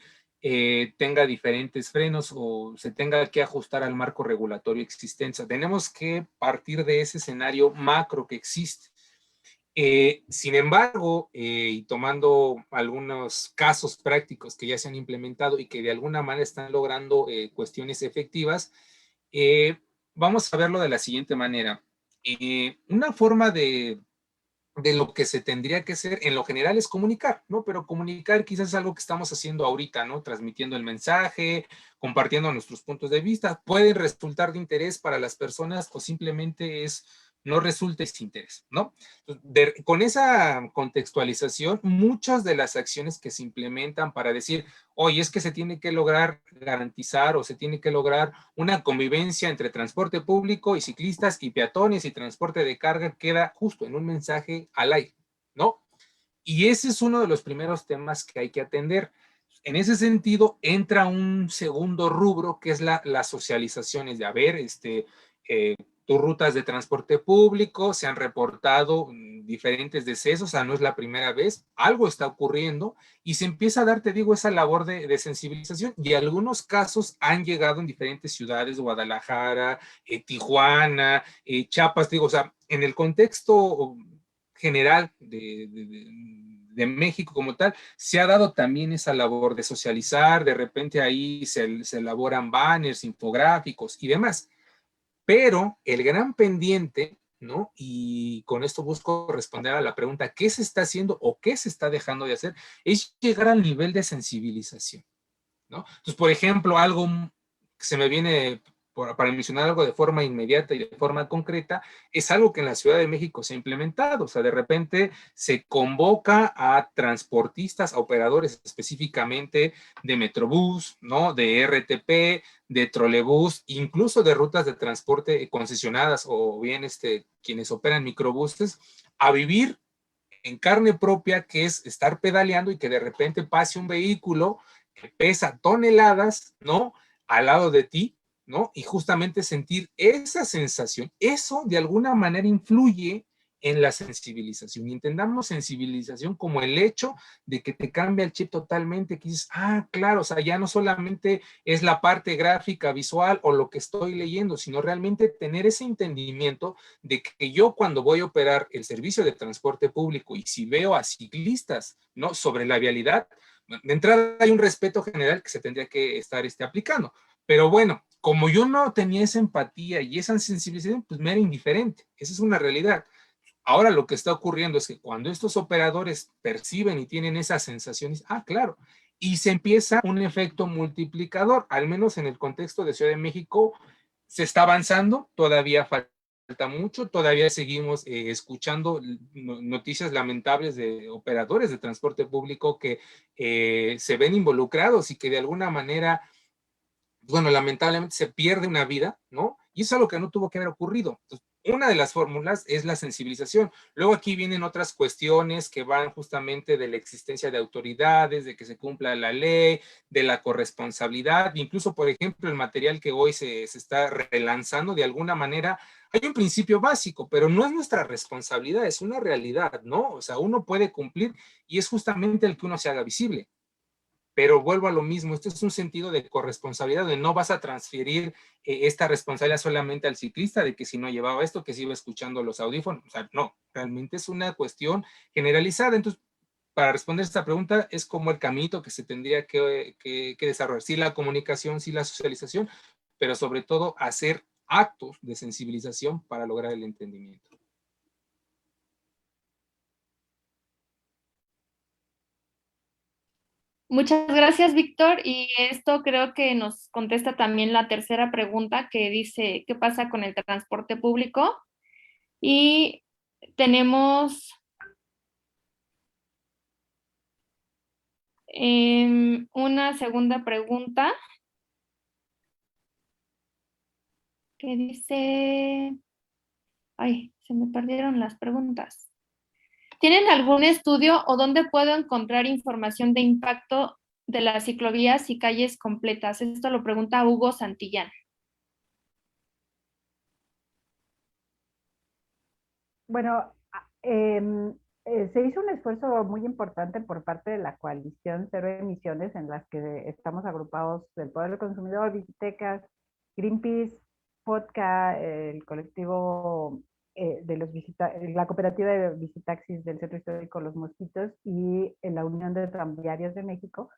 tenga diferentes frenos o se tenga que ajustar al marco regulatorio existente. Tenemos que partir de ese escenario macro que existe. Sin embargo, y tomando algunos casos prácticos que ya se han implementado y que de alguna manera están logrando cuestiones efectivas, vamos a verlo de la siguiente manera. Una forma de lo que se tendría que hacer en lo general es comunicar, ¿no? Pero comunicar quizás es algo que estamos haciendo ahorita, ¿no? Transmitiendo el mensaje, compartiendo nuestros puntos de vista, puede resultar de interés para las personas o simplemente no resulta de interés, ¿no? Con esa contextualización, muchas de las acciones que se implementan para decir, oye, es que se tiene que lograr garantizar o se tiene que lograr una convivencia entre transporte público y ciclistas y peatones y transporte de carga, queda justo en un mensaje al aire, ¿no? Y ese es uno de los primeros temas que hay que atender. En ese sentido, entra un segundo rubro que es la socialización, es de, a ver, tus rutas de transporte público, se han reportado diferentes decesos, o sea, no es la primera vez, algo está ocurriendo y se empieza a dar, te digo, esa labor de sensibilización y algunos casos han llegado en diferentes ciudades, Guadalajara, Tijuana, Chiapas, te digo, o sea, en el contexto general de México como tal, se ha dado también esa labor de socializar, de repente ahí se elaboran banners, infográficos y demás. Pero el gran pendiente, ¿no? Y con esto busco responder a la pregunta, ¿qué se está haciendo o qué se está dejando de hacer? Es llegar al nivel de sensibilización, ¿no? Entonces, por ejemplo, algo que se me viene para mencionar algo de forma inmediata y de forma concreta, es algo que en la Ciudad de México se ha implementado. O sea, de repente se convoca a transportistas, a operadores específicamente de Metrobús, ¿no? De RTP, de trolebús, incluso de rutas de transporte concesionadas o bien quienes operan microbuses, a vivir en carne propia, que es estar pedaleando y que de repente pase un vehículo que pesa toneladas, ¿no? Al lado de ti, ¿no? Y justamente sentir esa sensación, eso de alguna manera influye en la sensibilización. Y entendamos sensibilización como el hecho de que te cambia el chip totalmente, que dices, ah, claro, o sea, ya no solamente es la parte gráfica, visual o lo que estoy leyendo, sino realmente tener ese entendimiento de que yo cuando voy a operar el servicio de transporte público y si veo a ciclistas, ¿no? Sobre la vialidad, de entrada hay un respeto general que se tendría que estar aplicando. Pero bueno, como yo no tenía esa empatía y esa sensibilidad, pues me era indiferente. Esa es una realidad. Ahora lo que está ocurriendo es que cuando estos operadores perciben y tienen esas sensaciones, ah, claro, y se empieza un efecto multiplicador, al menos en el contexto de Ciudad de México, se está avanzando, todavía falta mucho, todavía seguimos escuchando noticias lamentables de operadores de transporte público que se ven involucrados y que de alguna manera, bueno, lamentablemente se pierde una vida, ¿no? Y eso es algo que no tuvo que haber ocurrido. Entonces, una de las fórmulas es la sensibilización. Luego aquí vienen otras cuestiones que van justamente de la existencia de autoridades, de que se cumpla la ley, de la corresponsabilidad, incluso, por ejemplo, el material que hoy se está relanzando de alguna manera. Hay un principio básico, pero no es nuestra responsabilidad, es una realidad, ¿no? O sea, uno puede cumplir y es justamente el que uno se haga visible. Pero vuelvo a lo mismo, esto es un sentido de corresponsabilidad, de no vas a transferir esta responsabilidad solamente al ciclista, de que si no llevaba esto, que si iba escuchando los audífonos, o sea, no, realmente es una cuestión generalizada. Entonces, para responder esta pregunta, es como el caminito que se tendría que desarrollar, sí la comunicación, sí la socialización, pero sobre todo hacer actos de sensibilización para lograr el entendimiento. Muchas gracias, Víctor. Y esto creo que nos contesta también la tercera pregunta que dice, ¿qué pasa con el transporte público? Y tenemos una segunda pregunta que dice, ay, se me perdieron las preguntas. ¿Tienen algún estudio o dónde puedo encontrar información de impacto de las ciclovías y calles completas? Esto lo pregunta Hugo Santillán. Bueno, se hizo un esfuerzo muy importante por parte de la coalición Cero Emisiones, en las que estamos agrupados del Poder del Consumidor, Visitecas, Greenpeace, FODCA, el colectivo de la cooperativa de visitaxis del Centro Histórico Los Mosquitos y la Unión de Tranviarios de México.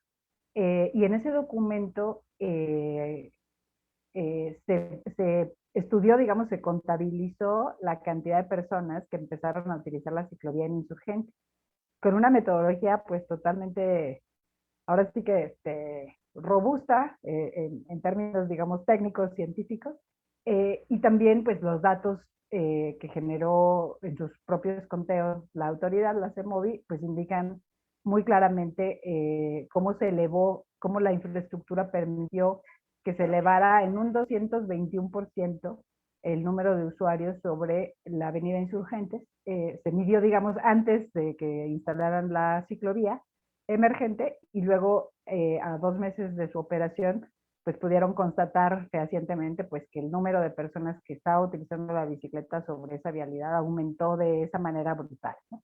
Y en ese documento se estudió, digamos, se contabilizó la cantidad de personas que empezaron a utilizar la ciclovía en Insurgentes, con una metodología pues totalmente, ahora sí que robusta en términos, digamos, técnicos, científicos, y también pues los datos que generó en sus propios conteos la autoridad, la CEMOVI, pues indican muy claramente cómo se elevó, cómo la infraestructura permitió que se elevara en un 221% el número de usuarios sobre la avenida Insurgentes. Se midió, digamos, antes de que instalaran la ciclovía emergente y luego a 2 meses de su operación pues pudieron constatar fehacientemente pues que el número de personas que estaba utilizando la bicicleta sobre esa vialidad aumentó de esa manera brutal, ¿no?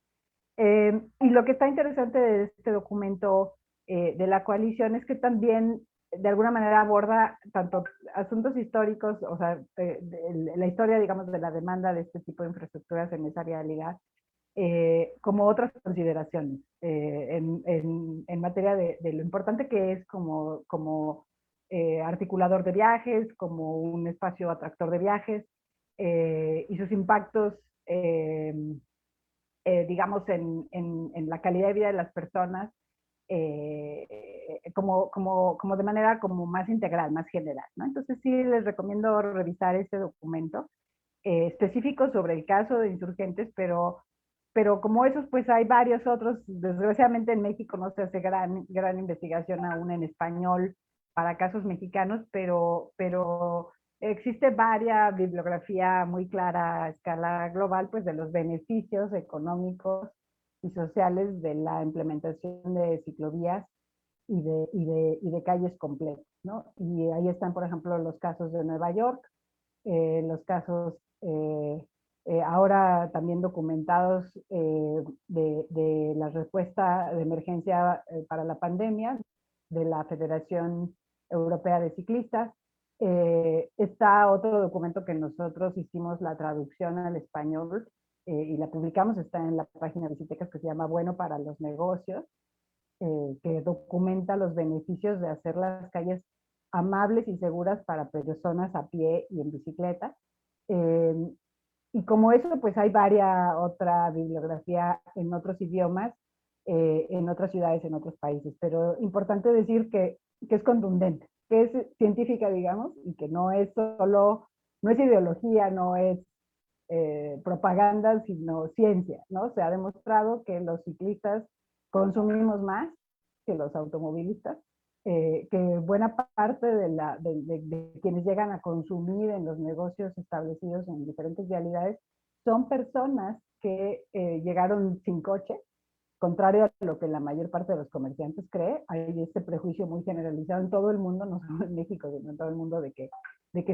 Y lo que está interesante de este documento de la coalición es que también de alguna manera aborda tanto asuntos históricos, o sea, la historia, digamos, de la demanda de este tipo de infraestructuras en esa vialidad, como otras consideraciones en materia de lo importante que es como articulador de viajes, como un espacio atractor de viajes, y sus impactos, digamos, en la calidad de vida de las personas, como de manera como más integral, más general, ¿no? Entonces sí les recomiendo revisar este documento específico sobre el caso de Insurgentes, pero como esos, pues hay varios otros. Desgraciadamente en México no se hace gran investigación aún en español para casos mexicanos, pero existe varias bibliografía muy clara a escala global, pues de los beneficios económicos y sociales de la implementación de ciclovías y de calles completas, ¿no? Y ahí están, por ejemplo, los casos de Nueva York, los casos ahora también documentados de la respuesta de emergencia para la pandemia de la Federación Europea de Ciclistas. Está otro documento que nosotros hicimos la traducción al español y la publicamos, está en la página de Visitecas, que se llama Bueno para los Negocios, que documenta los beneficios de hacer las calles amables y seguras para personas a pie y en bicicleta. Eh, y como eso, pues hay varias otra bibliografía en otros idiomas, en otras ciudades, en otros países. Pero importante decir que es contundente, que es científica, digamos, y que no es solo, no es ideología, no es propaganda, sino ciencia, ¿no? Se ha demostrado que los ciclistas consumimos más que los automovilistas, que buena parte de quienes llegan a consumir en los negocios establecidos en diferentes vialidades son personas que llegaron sin coche, contrario a lo que la mayor parte de los comerciantes cree. Hay este prejuicio muy generalizado en todo el mundo, no solo en México, sino en todo el mundo, de que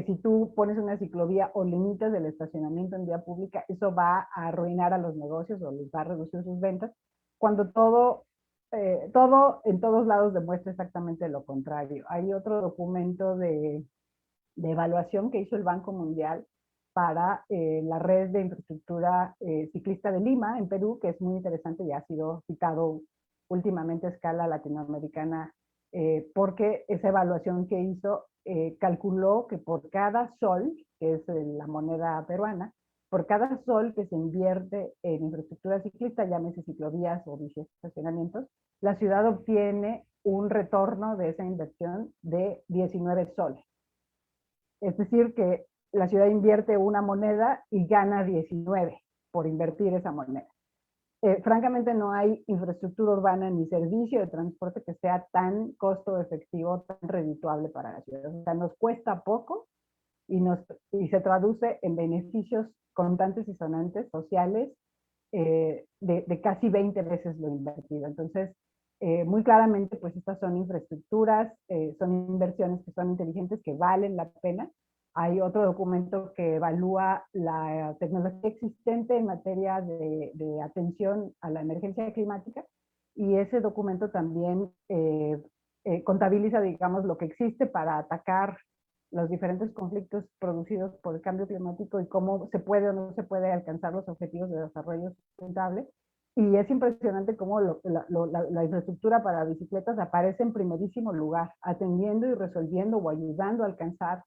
si tú pones una ciclovía o limitas el estacionamiento en vía pública, eso va a arruinar a los negocios o les va a reducir sus ventas, cuando todo en todos lados demuestra exactamente lo contrario. Hay otro documento de evaluación que hizo el Banco Mundial para la red de infraestructura ciclista de Lima, en Perú, que es muy interesante y ha sido citado últimamente a escala latinoamericana, porque esa evaluación que hizo calculó que por cada sol, que es la moneda peruana, por cada sol que se invierte en infraestructura ciclista, llámese ciclovías o biciestacionamientos, la ciudad obtiene un retorno de esa inversión de 19 soles. Es decir, que la ciudad invierte una moneda y gana 19 por invertir esa moneda. Francamente no hay infraestructura urbana ni servicio de transporte que sea tan costo efectivo, tan redituable para la ciudad. O sea, nos cuesta poco y se traduce en beneficios contantes y sonantes sociales de casi 20 veces lo invertido. Entonces, Muy claramente, pues estas son infraestructuras, son inversiones que son inteligentes, que valen la pena. Hay otro documento que evalúa la tecnología existente en materia de atención a la emergencia climática, y ese documento también contabiliza, digamos, lo que existe para atacar los diferentes conflictos producidos por el cambio climático y cómo se puede o no se puede alcanzar los objetivos de desarrollo sustentable. Y es impresionante cómo la infraestructura para bicicletas aparece en primerísimo lugar, atendiendo y resolviendo o ayudando a alcanzar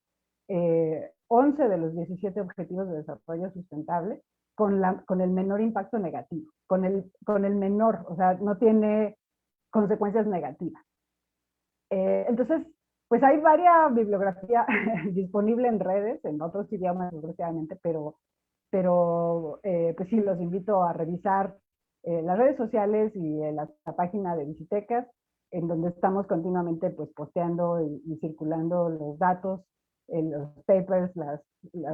11 de los 17 objetivos de desarrollo sustentable con el menor impacto negativo, con el menor, o sea, no tiene consecuencias negativas. Entonces, pues hay varias bibliografía disponible en redes, en otros idiomas, desgraciadamente, pero pues sí, los invito a revisar las redes sociales y la página de Bicitecas, en donde estamos continuamente pues posteando y circulando los datos, los papers, la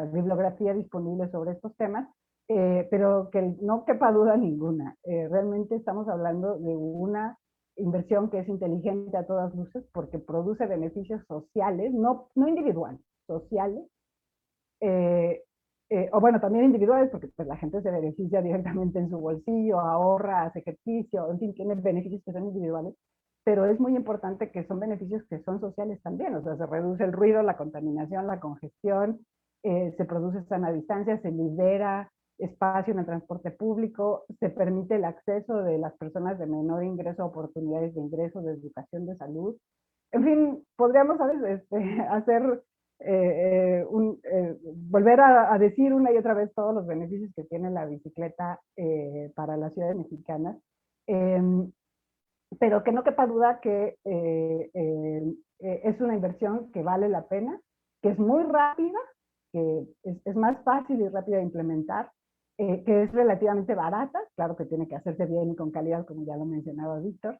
bibliografía disponible sobre estos temas, pero que no quepa duda ninguna. Realmente estamos hablando de una inversión que es inteligente a todas luces porque produce beneficios sociales, no individuales, sociales, eh, o bueno, también individuales, porque pues, la gente se beneficia directamente en su bolsillo, ahorra, hace ejercicio, en fin, tiene beneficios que son individuales, pero es muy importante que son beneficios que son sociales también, o sea, se reduce el ruido, la contaminación, la congestión, se produce sana distancia, se libera espacio en el transporte público, se permite el acceso de las personas de menor ingreso a oportunidades de ingreso, de educación, de salud. En fin, podríamos, ¿sabes? Hacer volver a decir una y otra vez todos los beneficios que tiene la bicicleta para las ciudades mexicanas, eh, pero que no quepa duda que es una inversión que vale la pena, que es muy rápida, que es más fácil y rápida de implementar, que es relativamente barata, claro que tiene que hacerse bien y con calidad, como ya lo mencionaba Víctor,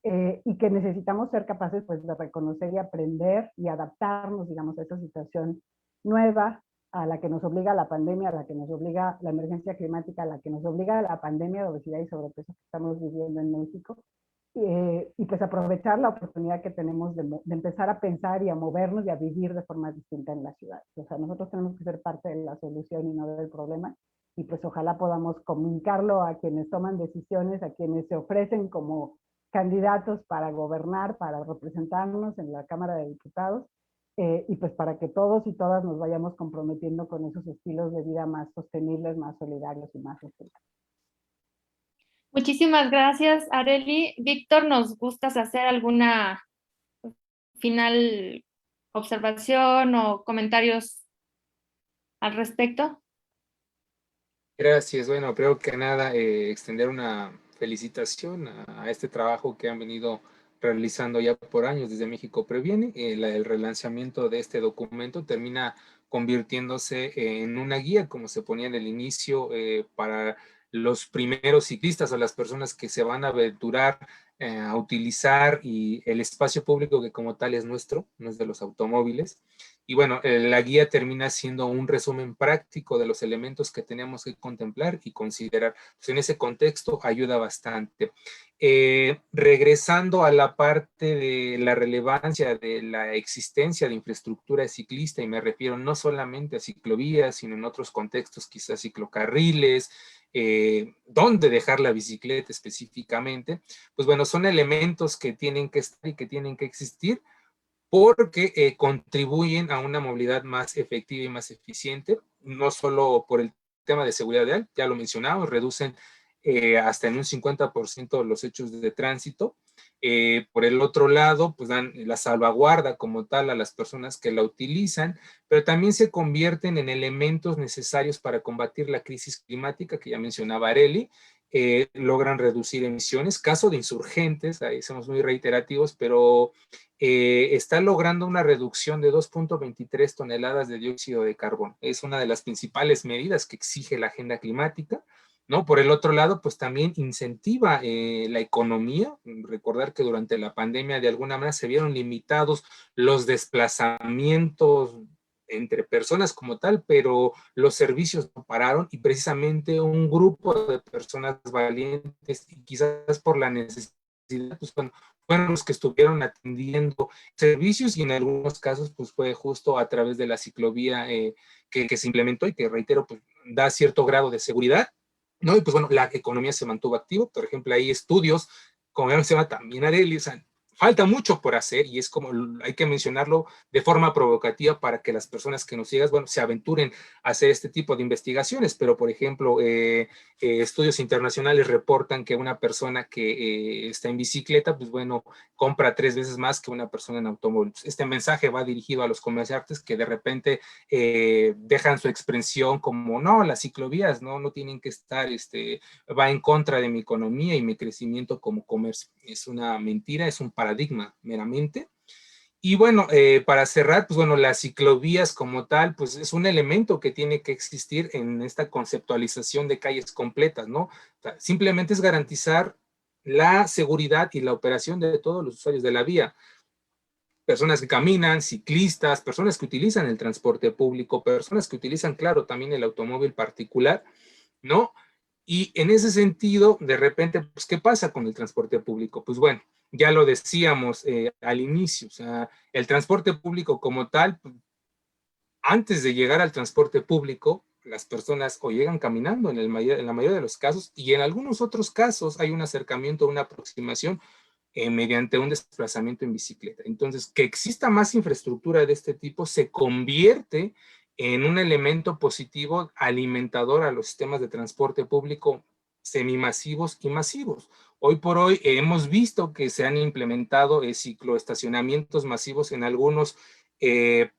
y que necesitamos ser capaces pues, de reconocer y aprender y adaptarnos, digamos, a esta situación nueva a la que nos obliga la pandemia, a la que nos obliga la emergencia climática, a la que nos obliga la pandemia de obesidad y sobrepeso que estamos viviendo en México, y pues aprovechar la oportunidad que tenemos de empezar a pensar y a movernos y a vivir de forma distinta en la ciudad. O sea, nosotros tenemos que ser parte de la solución y no del problema, y pues ojalá podamos comunicarlo a quienes toman decisiones, a quienes se ofrecen como candidatos para gobernar, para representarnos en la Cámara de Diputados, y pues para que todos y todas nos vayamos comprometiendo con esos estilos de vida más sostenibles, más solidarios y más responsables. Muchísimas gracias, Arely. Víctor, ¿nos gustas hacer alguna final observación o comentarios al respecto? Gracias. Bueno, creo que nada, extender una felicitación a este trabajo que han venido realizando ya por años desde México Previene. El relanzamiento de este documento termina convirtiéndose en una guía, como se ponía en el inicio, para los primeros ciclistas o las personas que se van a aventurar a utilizar y el espacio público que como tal es nuestro, no es de los automóviles. Y bueno, la guía termina siendo un resumen práctico de los elementos que tenemos que contemplar y considerar. Pues en ese contexto ayuda bastante. Regresando a la parte de la relevancia de la existencia de infraestructura ciclista, y me refiero no solamente a ciclovías, sino en otros contextos, quizás ciclocarriles, dónde dejar la bicicleta específicamente, pues bueno, son elementos que tienen que estar y que tienen que existir porque contribuyen a una movilidad más efectiva y más eficiente, no solo por el tema de seguridad vial, ya lo mencionamos, reducen hasta en un 50% los hechos de tránsito. Por el otro lado, pues dan la salvaguarda como tal a las personas que la utilizan, pero también se convierten en elementos necesarios para combatir la crisis climática que ya mencionaba Arely. Logran reducir emisiones, caso de Insurgentes, ahí somos muy reiterativos, pero está logrando una reducción de 2.23 toneladas de dióxido de carbono. Es una de las principales medidas que exige la agenda climática, ¿no? Por el otro lado, pues también incentiva la economía. Recordar que durante la pandemia de alguna manera se vieron limitados los desplazamientos entre personas como tal, pero los servicios no pararon y precisamente un grupo de personas valientes y quizás por la necesidad pues, bueno, fueron los que estuvieron atendiendo servicios y en algunos casos pues fue justo a través de la ciclovía que se implementó y que, reitero, pues da cierto grado de seguridad, ¿no? Y pues bueno, la economía se mantuvo activa. Por ejemplo, hay estudios, como ya mencionaba también Arely, o sea, falta mucho por hacer y es como hay que mencionarlo de forma provocativa para que las personas que nos sigan, bueno, se aventuren a hacer este tipo de investigaciones, pero por ejemplo, estudios internacionales reportan que una persona que está en bicicleta, pues bueno, compra 3 veces más que una persona en automóvil. Este mensaje va dirigido a los comerciantes que de repente dejan su expresión como, no, las ciclovías no tienen que estar, va en contra de mi economía y mi crecimiento como comercio. Es una mentira, es un paradigma meramente. Y bueno, para cerrar, pues bueno, las ciclovías como tal, pues es un elemento que tiene que existir en esta conceptualización de calles completas, ¿no? O sea, simplemente es garantizar la seguridad y la operación de todos los usuarios de la vía. Personas que caminan, ciclistas, personas que utilizan el transporte público, personas que utilizan, claro, también el automóvil particular, ¿no? Y en ese sentido, de repente, pues, ¿qué pasa con el transporte público? Pues bueno, ya lo decíamos al inicio, o sea, el transporte público como tal, pues, antes de llegar al transporte público, las personas o llegan caminando en la mayoría de los casos, y en algunos otros casos hay un acercamiento, una aproximación mediante un desplazamiento en bicicleta. Entonces, que exista más infraestructura de este tipo se convierte en un elemento positivo alimentador a los sistemas de transporte público semimasivos y masivos. Hoy por hoy hemos visto que se han implementado cicloestacionamientos masivos en algunos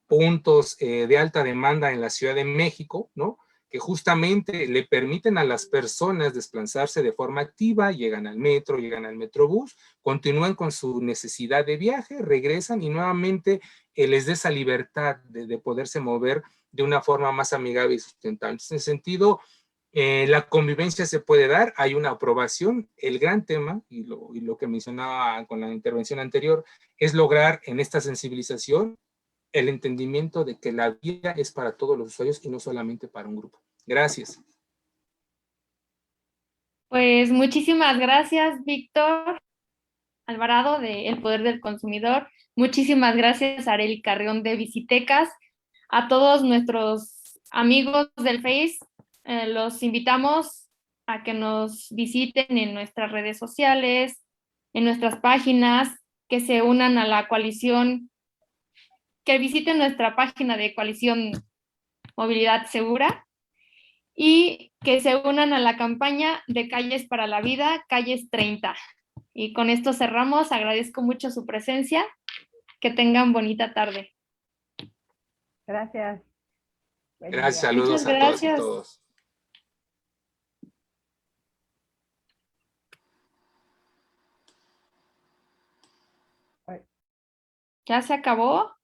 puntos de alta demanda en la Ciudad de México, ¿no? Que justamente le permiten a las personas desplazarse de forma activa, llegan al metro, llegan al metrobús, continúan con su necesidad de viaje, regresan y nuevamente les da esa libertad de poderse mover de una forma más amigable y sustentable. En ese sentido, la convivencia se puede dar, hay una aprobación. El gran tema, y lo que mencionaba con la intervención anterior, es lograr en esta sensibilización el entendimiento de que la vía es para todos los usuarios y no solamente para un grupo. Gracias. Pues muchísimas gracias, Víctor Alvarado, de El Poder del Consumidor. Muchísimas gracias, Arely Carrión, de Visitecas. A todos nuestros amigos del Face, los invitamos a que nos visiten en nuestras redes sociales, en nuestras páginas, que se unan a la coalición, que visiten nuestra página de Coalición Movilidad Segura y que se unan a la campaña de Calles para la Vida, Calles 30. Y con esto cerramos. Agradezco mucho su presencia. Que tengan bonita tarde. Gracias. Gracias, Muchas saludos a todas y gracias. todos. ¿Ya se acabó?